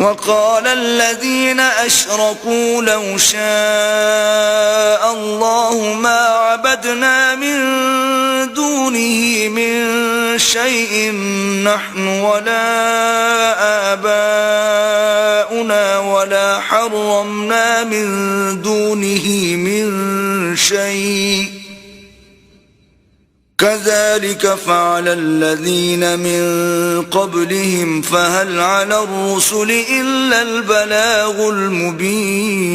وقال الذين أشركوا لو شاء الله ما عبدنا من دونه من شيء نحن ولا آباؤنا ولا حرمنا من دونه من شيء كذلك فعل الذين من قبلهم فهل على الرسل إلا البلاغ المبين.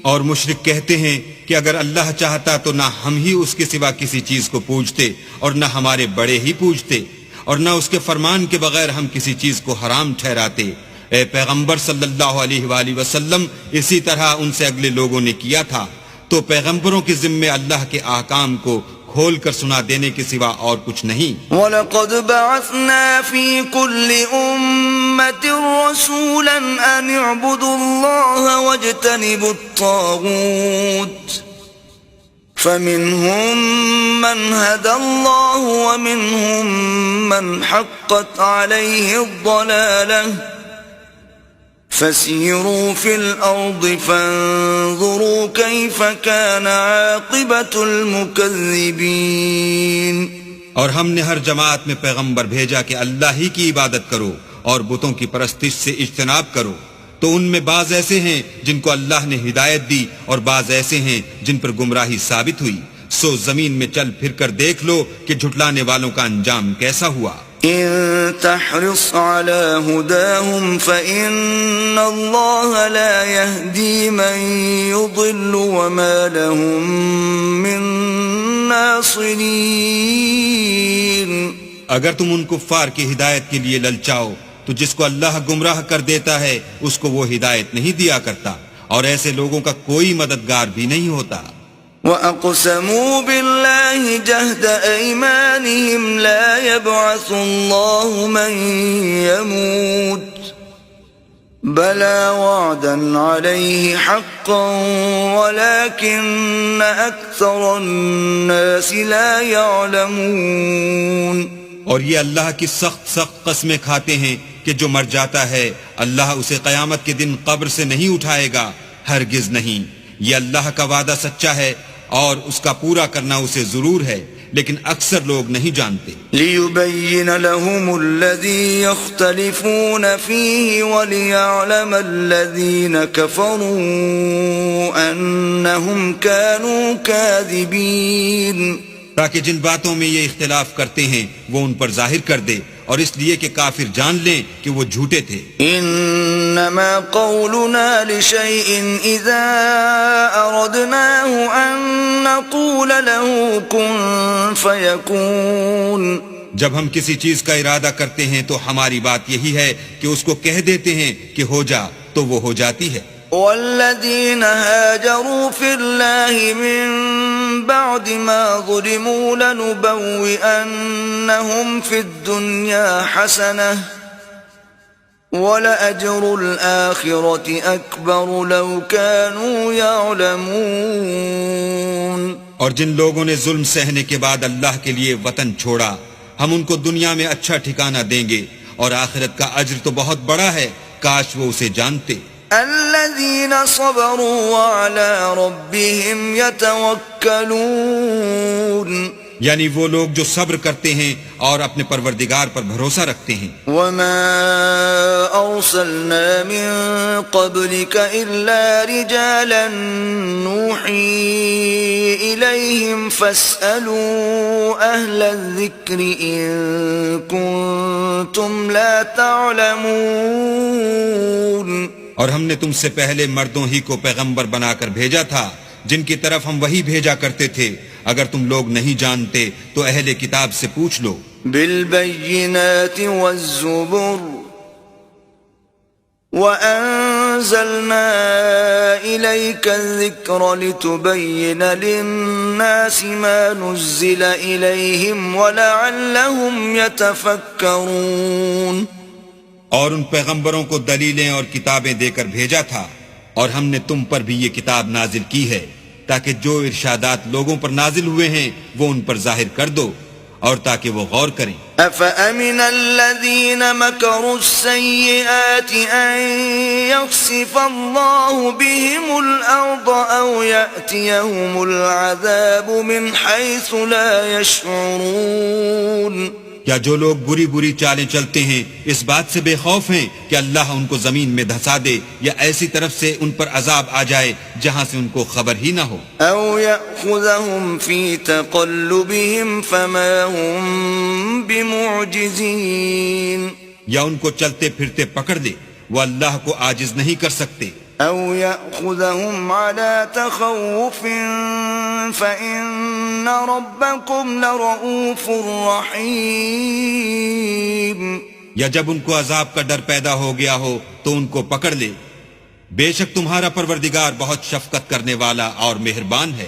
اور مشرک کہتے ہیں کہ اگر اللہ چاہتا تو نہ ہم ہی اس کے سوا کسی چیز کو پوجتے اور نہ ہمارے بڑے ہی پوجتے اور نہ اس کے فرمان کے بغیر ہم کسی چیز کو حرام ٹھہراتے. اے پیغمبر صلی اللہ علیہ وآلہ وسلم، اسی طرح ان سے اگلے لوگوں نے کیا تھا، تو پیغمبروں کے ذمے اللہ کے احکام کو کھول کر سنا دینے کے سوا اور کچھ نہیں. وَلَقَدْ بَعَثْنَا فِي كُلِّ أُمَّةٍ رَسُولًا أَنِ اعْبُدُوا اللَّهَ وَاجْتَنِبُوا الطَّاغُوتَ فَمِنْهُمْ مَنْ هَدَى اللَّهُ وَمِنْهُمْ مَنْ حَقَّتْ عَلَيْهِ الضَّلَالَةُ فَسِيرُوا فِي الْأَرْضِ فَانظُرُوا كَيْفَ كَانَ عَاقِبَةُ الْمُكَذِّبِينَ. اور ہم نے ہر جماعت میں پیغمبر بھیجا کہ اللہ ہی کی عبادت کرو اور بتوں کی پرستش سے اجتناب کرو، تو ان میں بعض ایسے ہیں جن کو اللہ نے ہدایت دی اور بعض ایسے ہیں جن پر گمراہی ثابت ہوئی. سو زمین میں چل پھر کر دیکھ لو کہ جھٹلانے والوں کا انجام کیسا ہوا. إن تحرص على هداهم فإن الله لا يهدي من يضل وما لهم من ناصرين. اگر تم ان کفار کی ہدایت کے لیے للچاؤ تو جس کو اللہ گمراہ کر دیتا ہے اس کو وہ ہدایت نہیں دیا کرتا، اور ایسے لوگوں کا کوئی مددگار بھی نہیں ہوتا. وَأَقْسَمُوا بِاللَّهِ جَهْدَ أَيْمَانِهِمْ لَا يَبْعَثُ اللَّهُ مَن يَمُوتُ بَلَى وَعْدًا عَلَيْهِ حَقًّا وَلَكِنَّ أَكْثَرَ النَّاسِ لَا يَعْلَمُونَ. اور یہ اللہ کی سخت قسمیں کھاتے ہیں کہ جو مر جاتا ہے اللہ اسے قیامت کے دن قبر سے نہیں اٹھائے گا، ہرگز نہیں. یہ اللہ کا وعدہ سچا ہے اور اس کا پورا کرنا اسے ضرور ہے، لیکن اکثر لوگ نہیں جانتے. لِيُبَيِّنَ لَهُمُ الَّذِي يَخْتَلِفُونَ فِيهِ وَلِيَعْلَمَ الَّذِينَ كَفَرُوا أَنَّهُمْ كَانُوا كَاذِبِينَ. تاکہ جن باتوں میں یہ اختلاف کرتے ہیں وہ ان پر ظاہر کر دے، اور اس لیے کہ کافر جان لیں کہ وہ جھوٹے تھے. انما قولنا لشيء اذا اردناه ان نقول له كن فيكون. جب ہم کسی چیز کا ارادہ کرتے ہیں تو ہماری بات یہی ہے کہ اس کو کہہ دیتے ہیں کہ ہو جا، تو وہ ہو جاتی ہے. والذين هاجروا في الله من بعد ما ظلموا لنبوئنهم في الدنيا حسنة ولأجر الآخرة أكبر لو كانوا يعلمون. اور جن لوگوں نے ظلم سہنے کے بعد اللہ کے لیے وطن چھوڑا، ہم ان کو دنیا میں اچھا ٹھکانہ دیں گے، اور آخرت کا اجر تو بہت بڑا ہے، کاش وہ اسے جانتے. الذين صبروا وعلى ربهم يتوكلون. یعنی وہ لوگ جو صبر کرتے ہیں اور اپنے پروردگار پر بھروسہ رکھتے ہیں. وما أرسلنا من قبلك إلا رجالا نوحي إليهم فاسألوا أهل الذكر إن كنتم لا تعلمون. اور ہم نے تم سے پہلے مردوں ہی کو پیغمبر بنا کر بھیجا تھا جن کی طرف ہم وہی بھیجا کرتے تھے. اگر تم لوگ نہیں جانتے تو اہل کتاب سے پوچھ لو. بالبينات والزبر وأنزلنا إليك الذكر لتبين للناس ما نزل إليهم ولعلهم يتفكرون. اور ان پیغمبروں کو دلیلیں اور کتابیں دے کر بھیجا تھا، اور ہم نے تم پر بھی یہ کتاب نازل کی ہے تاکہ جو ارشادات لوگوں پر نازل ہوئے ہیں وہ ان پر ظاہر کر دو، اور تاکہ وہ غور کریں. أفأمن الذين مكروا السيئات أن يخسف الله بهم الأرض أو يأتيهم العذاب من حيث لا يشعرون. کیا جو لوگ بری بری چالیں چلتے ہیں اس بات سے بے خوف ہیں کہ اللہ ان کو زمین میں دھسا دے یا ایسی طرف سے ان پر عذاب آ جائے جہاں سے ان کو خبر ہی نہ ہو؟ أو يأخذهم في تقلبهم فما هم بمعجزين. یا ان کو چلتے پھرتے پکڑ دے، وہ اللہ کو عاجز نہیں کر سکتے. أو يأخذهم على تخوف فإن ربكم لرؤوف رحيم. یا جب ان کو عذاب کا ڈر پیدا ہو گیا ہو تو ان کو پکڑ لے، بے شک تمہارا پروردگار بہت شفقت کرنے والا اور مہربان ہے.